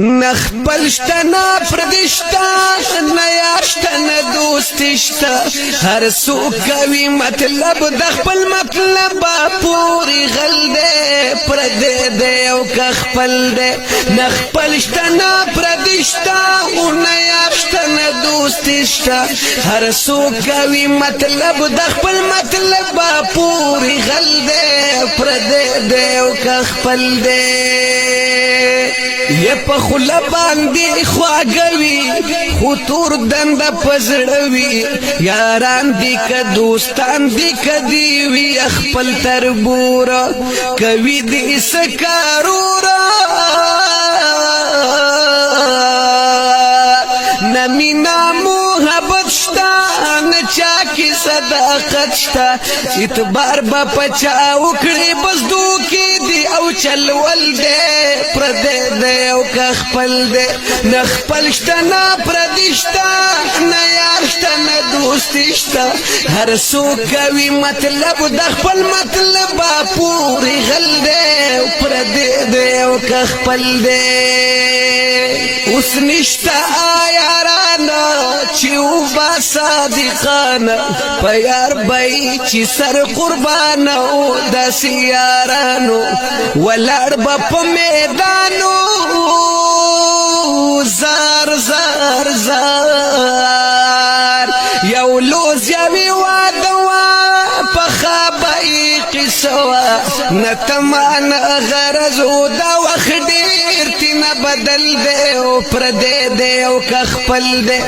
نخبل شتنا پردشتا نیاشتنا دوستشتا هر سو کوي مطلب د خپل مطلب پوری غل دے پرده دے او خپل دے نخبل شتنا پردشتا او نیاشتنا دوستشتا هر سو کوي مطلب د خپل مطلب پوری غل دے پرده دے او خپل دے یہ په خلا باندې خواږوي خو تور دند پزړوي یاران دي که دوستان دي که دی وي خپل تربور کوي دي سکارورا نمینا محبت شتا نچا کی صداقت شتا اعتبار با پچا وکړي بس دوکي دی او چلول دے پرده دے او خپل دے نخپل شتا نا پردشتا نا یارشتا نا دوستشتا هر سو کوي مطلب د خپل مطلب پوری غل دے پرده دے او خپل دے اوس نشتا یارانا چیو با صادقانا پیار بای چی سر قربانو داسی یارانو ولار با پا میدانو زار زار زار یو لوز یوی وادوا پخابای قصوا نتمان غرزو دا وخ دیر تینا بدل دے او پردے دے او خپل دے